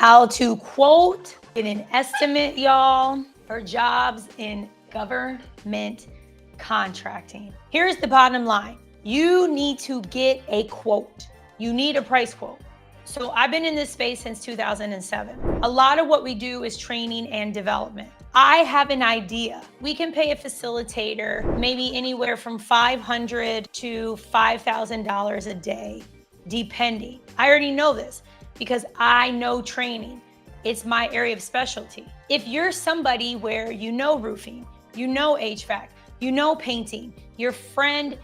how to quote, get an estimate, y'all, for jobs in government contracting. Here's the bottom line. You need to get a quote. You need a price quote. So I've been in this space since 2007. A lot of what we do is training and development. I have an idea. We can pay a facilitator maybe anywhere from $500 to $5,000 a day, depending. I already know this because I know training. It's my area of specialty. If you're somebody where you know roofing, you know HVAC, you know painting, your friend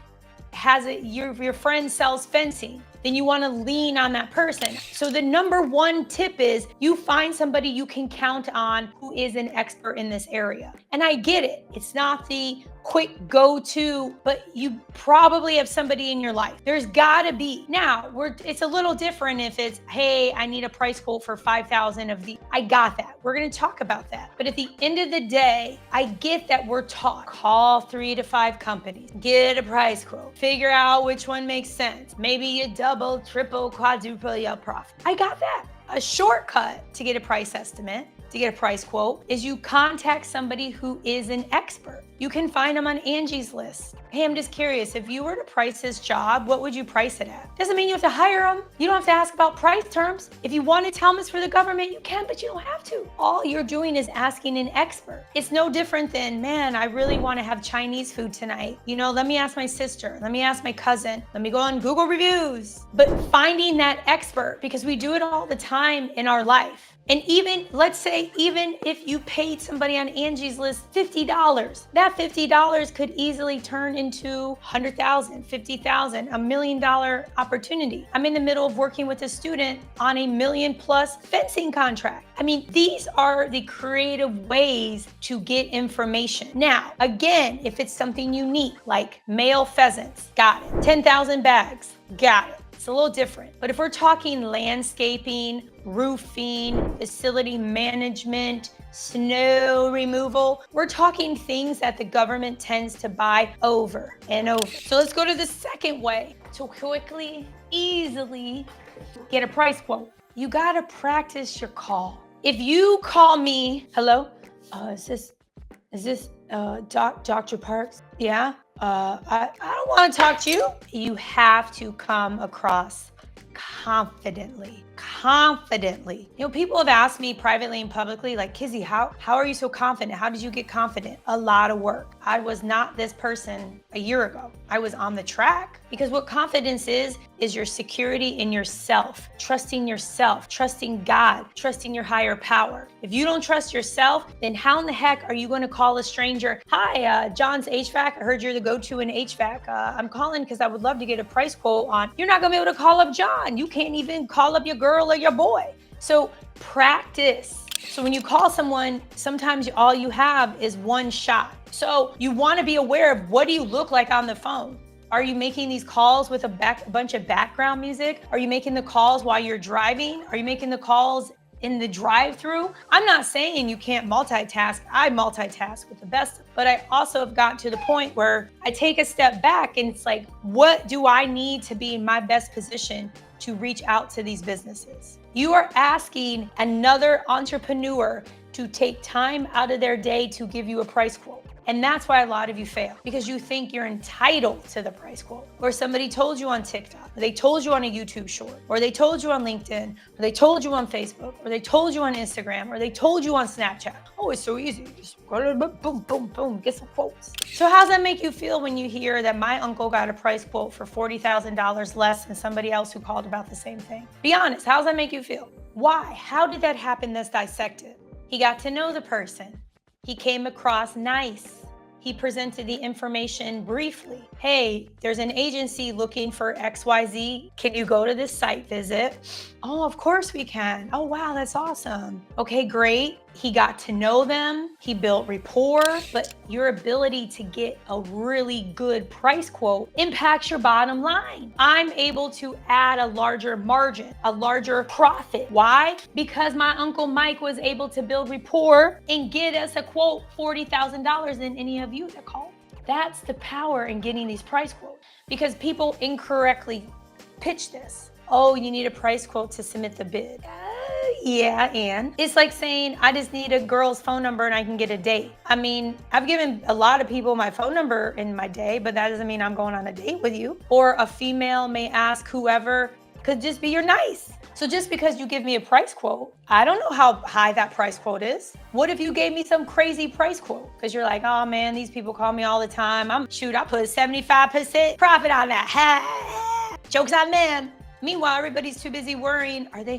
has it, your friend sells fencing, then you want to lean on that person. So the number one tip is you find somebody you can count on who is an expert in this area. And I get it. It's not the quick go-to, but you probably have somebody in your life. There's gotta be. Now, it's a little different if it's, hey, I need a price quote for 5,000 of these. I got that. We're gonna talk about that. But at the end of the day, I get that we're taught. Call 3 to 5 companies, get a price quote, figure out which one makes sense. Maybe you double, triple, quadruple your profit. I got that. A shortcut to get a price estimate, to get a price quote, is you contact somebody who is an expert. You can find them on Angie's List. Hey, I'm just curious, if you were to price this job, what would you price it at? Doesn't mean you have to hire them. You don't have to ask about price terms. If you want to tell them it's for the government, you can, but you don't have to. All you're doing is asking an expert. It's no different than, man, I really want to have Chinese food tonight. You know, let me ask my sister. Let me ask my cousin. Let me go on Google reviews. But finding that expert, because we do it all the time in our life. And even, let's say, even if you paid somebody on Angie's List $50, that $50 could easily turn into $100,000, $50,000, $1 million opportunity. I'm in the middle of working with a student on $1 million+ fencing contract. I mean, these are the creative ways to get information. Now, again, if it's something unique, like male pheasants, got it. 10,000 bags, got it. It's a little different. But if we're talking landscaping, roofing, facility management, snow removal, we're talking things that the government tends to buy over and over. So let's go to the second way to quickly, easily get a price quote. You gotta practice your call. If you call me, hello, is this Dr. Parks? Yeah. I don't want to talk to you. You have to come across confidently. You know, people have asked me privately and publicly, like, Kizzy, how are you so confident? How did you get confident? A lot of work. I was not this person a year ago. I was on the track, because what confidence is your security in yourself, trusting God, trusting your higher power. If you don't trust yourself, then how in the heck are you going to call a stranger? Hi, John's HVAC. I heard you're the go-to in HVAC. I'm calling because I would love to get a price quote on. You're not going to be able to call up John. You can't even call up your girl or your boy. So practice. So when you call someone, sometimes all you have is one shot. So you want to be aware of, what do you look like on the phone? Are you making these calls with a bunch of background music? Are you making the calls while you're driving? Are you making the calls in the drive-through? I'm not saying you can't multitask. I multitask with the best, but I also have gotten to the point where I take a step back and it's like, what do I need to be in my best position to reach out to these businesses? You are asking another entrepreneur to take time out of their day to give you a price quote. And that's why a lot of you fail, because you think you're entitled to the price quote, or somebody told you on TikTok, or they told you on a YouTube short, or they told you on LinkedIn, or they told you on Facebook, or they told you on Instagram, or they told you on Snapchat. Oh, it's so easy. Just boom, boom, boom, get some quotes. So how's that make you feel when you hear that my uncle got a price quote for $40,000 less than somebody else who called about the same thing? Be honest, how's that make you feel? Why? How did that happen? Let's dissect it. He got to know the person. He came across nice. He presented the information briefly. Hey, there's an agency looking for XYZ. Can you go to this site visit? Oh, of course we can. Oh, wow, that's awesome. Okay, great. He got to know them. He built rapport, but your ability to get a really good price quote impacts your bottom line. I'm able to add a larger margin, a larger profit. Why? Because my Uncle Mike was able to build rapport and get us a quote $40,000 than any of you that called. That's the power in getting these price quotes, because people incorrectly pitch this. Oh, you need a price quote to submit the bid. Yeah, and it's like saying, I just need a girl's phone number and I can get a date. I mean, I've given a lot of people my phone number in my day, but that doesn't mean I'm going on a date with you. Or a female may ask whoever, could just be you're nice. So just because you give me a price quote, I don't know how high that price quote is. What if you gave me some crazy price quote? Because you're like, oh man, these people call me all the time. I put 75% profit on that. Joke's on them. Meanwhile, everybody's too busy worrying, are they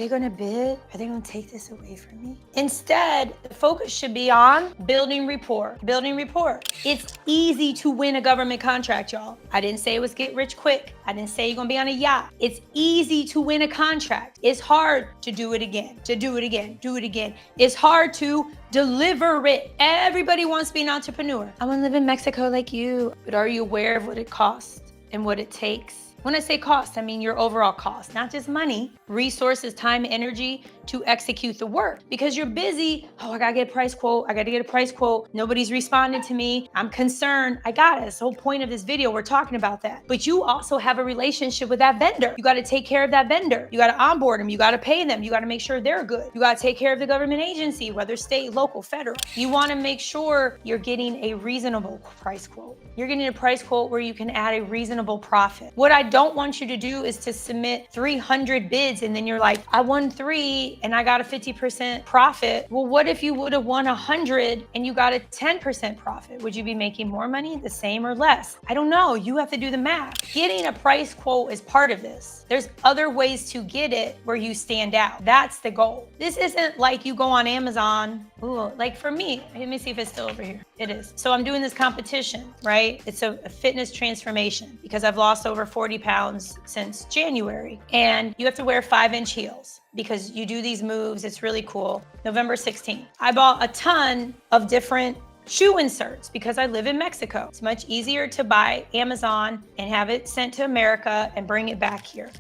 gonna bid? Are they gonna take this away from me? Instead, the focus should be on building rapport. Building rapport. It's easy to win a government contract, y'all. I didn't say it was get rich quick. I didn't say you're gonna be on a yacht. It's easy to win a contract. It's hard to do it again, do it again. It's hard to deliver it. Everybody wants to be an entrepreneur. I wanna live in Mexico like you, but are you aware of what it costs and what it takes? When I say cost, I mean your overall cost, not just money, resources, time, energy to execute the work. Because you're busy, I gotta get a price quote. Nobody's responded to me. I'm concerned. I got it. That's the whole point of this video. We're talking about that. But you also have a relationship with that vendor. You gotta take care of that vendor. You gotta onboard them. You gotta pay them. You gotta make sure they're good. You gotta take care of the government agency, whether state, local, federal. You wanna make sure you're getting a reasonable price quote. You're getting a price quote where you can add a reasonable profit. What I don't want you to do is to submit 300 bids and then you're like, I won 3 and I got a 50% profit. Well, what if you would have won 100 and you got a 10% profit? Would you be making more money, the same, or less? I don't know. You have to do the math. Getting a price quote is part of this. There's other ways to get it where you stand out. That's the goal. This isn't like you go on Amazon. Ooh, like for me, let me see if it's still over here. It is. So I'm doing this competition, right? It's a fitness transformation because I've lost over 40 pounds since January. And you have to wear 5-inch heels because you do these moves. It's really cool. November 16th. I bought a ton of different shoe inserts because I live in Mexico. It's much easier to buy Amazon and have it sent to America and bring it back here.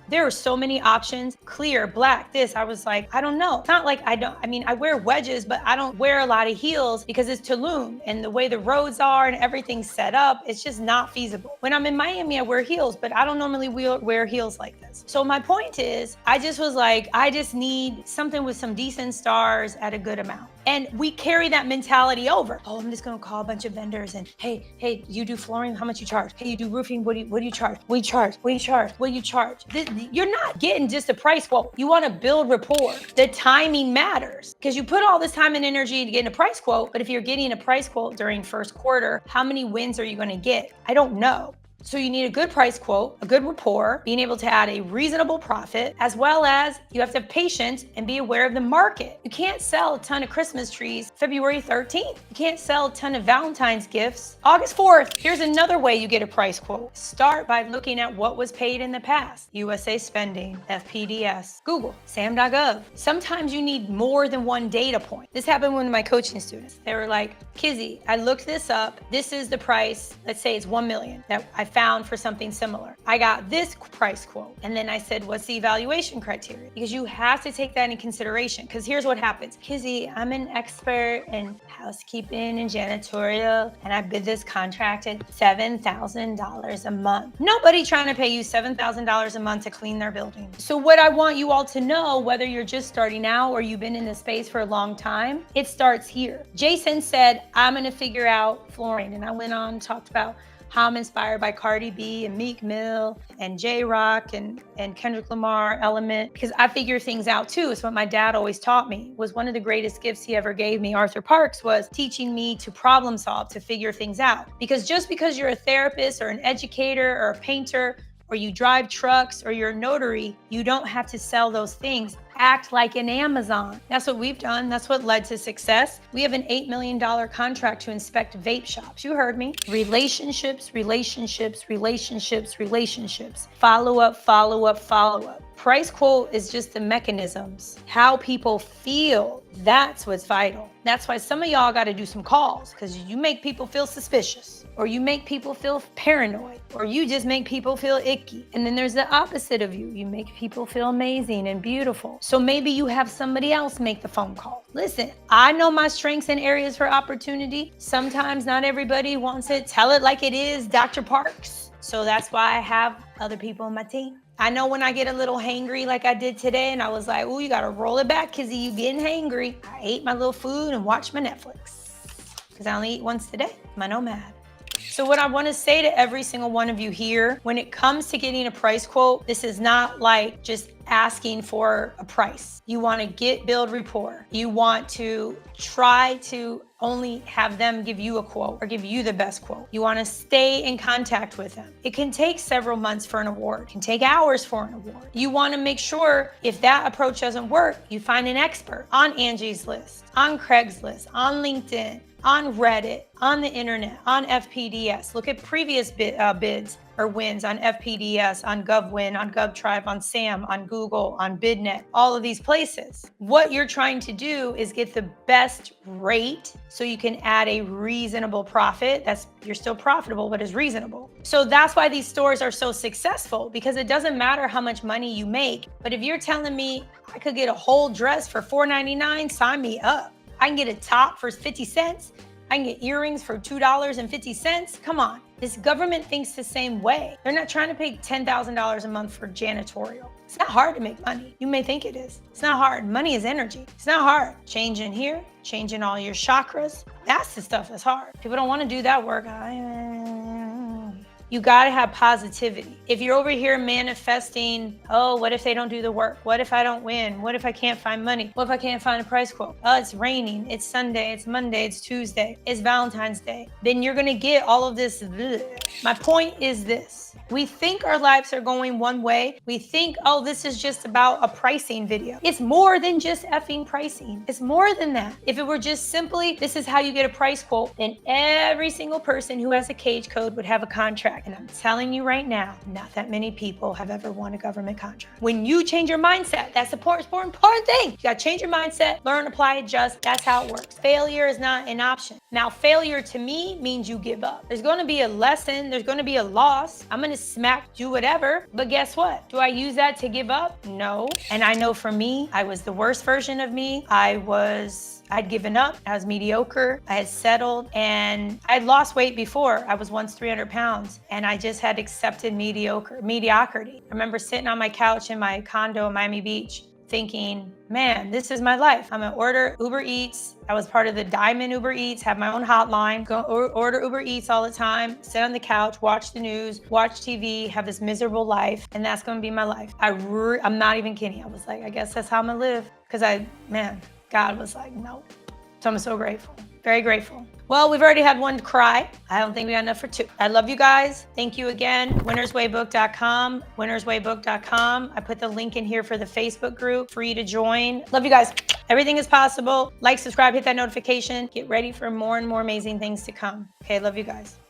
There are so many options, clear, black, this. I was like, I don't know. It's not like I wear wedges, but I don't wear a lot of heels because it's Tulum and the way the roads are and everything's set up, it's just not feasible. When I'm in Miami, I wear heels, but I don't normally wear heels like this. So my point is, I just was like, I just need something with some decent stars at a good amount. And we carry that mentality over. Oh, I'm just gonna call a bunch of vendors and hey, you do flooring? How much you charge? Hey, you do roofing? What do you charge? What do you charge? You're not getting just a price quote. You wanna build rapport. The timing matters because you put all this time and energy to get a price quote, but if you're getting a price quote during first quarter, how many wins are you gonna get? I don't know. So you need a good price quote, a good rapport, being able to add a reasonable profit, as well as you have to have patience and be aware of the market. You can't sell a ton of Christmas trees February 13th. You can't sell a ton of Valentine's gifts August 4th. Here's another way you get a price quote. Start by looking at what was paid in the past. USA spending, FPDS, Google, Sam.Gov. Sometimes you need more than one data point. This happened with one of my coaching students. They were like, Kizzy, I looked this up. This is the price. Let's say it's 1 million that I found for something similar. I got this price quote. And then I said, what's the evaluation criteria? Because you have to take that in consideration. Because here's what happens. Kizzy, I'm an expert in housekeeping and janitorial, and I bid this contract at $7,000 a month. Nobody trying to pay you $7,000 a month to clean their building. So what I want you all to know, whether you're just starting out or you've been in this space for a long time, it starts here. Jason said, I'm gonna figure out flooring. And I went on and talked about how I'm inspired by Cardi B and Meek Mill and J-Rock and Kendrick Lamar, Element, because I figure things out too. It's what my dad always taught me. Was one of the greatest gifts he ever gave me, Arthur Parks, was teaching me to problem solve, to figure things out. Because just because you're a therapist or an educator or a painter, or you drive trucks or you're a notary, you don't have to sell those things. Act like an Amazon. That's what we've done. That's what led to success. We have an $8 million contract to inspect vape shops. You heard me. Relationships, relationships, relationships, relationships. Follow up, follow up, follow up. Price quote is just the mechanisms. How people feel, that's what's vital. That's why some of y'all got to do some calls, because you make people feel suspicious, or you make people feel paranoid, or you just make people feel icky. And then there's the opposite of you. You make people feel amazing and beautiful. So maybe you have somebody else make the phone call. Listen, I know my strengths and areas for opportunity. Sometimes not everybody wants it. Tell it like it is, Dr. Parks. So that's why I have other people on my team. I know when I get a little hangry like I did today, and I was like, ooh, you gotta roll it back, Kizzy, you getting hangry. I ate my little food and watched my Netflix. Because I only eat once today. I'm nomad. So what I want to say to every single one of you here, when it comes to getting a price quote, this is not like just asking for a price. You want to build rapport. You want to try to only have them give you a quote or give you the best quote. You want to stay in contact with them. It can take several months for an award. It can take hours for an award. You want to make sure if that approach doesn't work, you find an expert on Angie's List, on Craigslist, on LinkedIn, on Reddit, on the internet, on FPDS. Look at previous bids or wins on FPDS, on GovWin, on GovTribe, on SAM, on Google, on BidNet, all of these places. What you're trying to do is get the best rate so you can add a reasonable profit. You're still profitable, but is reasonable. So that's why these stores are so successful, because it doesn't matter how much money you make. But if you're telling me I could get a whole dress for $4.99, sign me up. I can get a top for 50 cents. I can get earrings for $2.50. Come on. This government thinks the same way. They're not trying to pay $10,000 a month for janitorial. It's not hard to make money. You may think it is. It's not hard. Money is energy. It's not hard. Changing here, changing all your chakras. That's the stuff that's hard. People don't want to do that work. You got to have positivity. If you're over here manifesting, oh, what if they don't do the work? What if I don't win? What if I can't find money? What if I can't find a price quote? Oh, it's raining. It's Sunday. It's Monday. It's Tuesday. It's Valentine's Day. Then you're going to get all of this. My point is this. We think our lives are going one way. We think, oh, this is just about a pricing video. It's more than just effing pricing. It's more than that. If it were just simply, this is how you get a price quote, then every single person who has a cage code would have a contract. And I'm telling you right now, not that many people have ever won a government contract. When you change your mindset, that's the important thing. You got to change your mindset, learn, apply, adjust. That's how it works. Failure is not an option. Now, failure to me means you give up. There's going to be a lesson. There's going to be a loss. I'm going to smack, do whatever. But guess what? Do I use that to give up? No. And I know for me, I was the worst version of me. I'd given up. I was mediocre. I had settled, and I'd lost weight before. I was once 300 pounds, and I just had accepted mediocrity. I remember sitting on my couch in my condo in Miami Beach thinking, man, this is my life. I'm gonna order Uber Eats. I was part of the Diamond Uber Eats, have my own hotline, go order Uber Eats all the time, sit on the couch, watch the news, watch TV, have this miserable life, and that's gonna be my life. I'm not even kidding. I was like, I guess that's how I'm gonna live, because God was like, no. So I'm so grateful, very grateful. Well, we've already had one cry. I don't think we got enough for two. I love you guys. Thank you again. winnerswaybook.com, winnerswaybook.com. I put the link in here for the Facebook group for you to join. Love you guys. Everything is possible. Like, subscribe, hit that notification. Get ready for more and more amazing things to come. Okay, love you guys.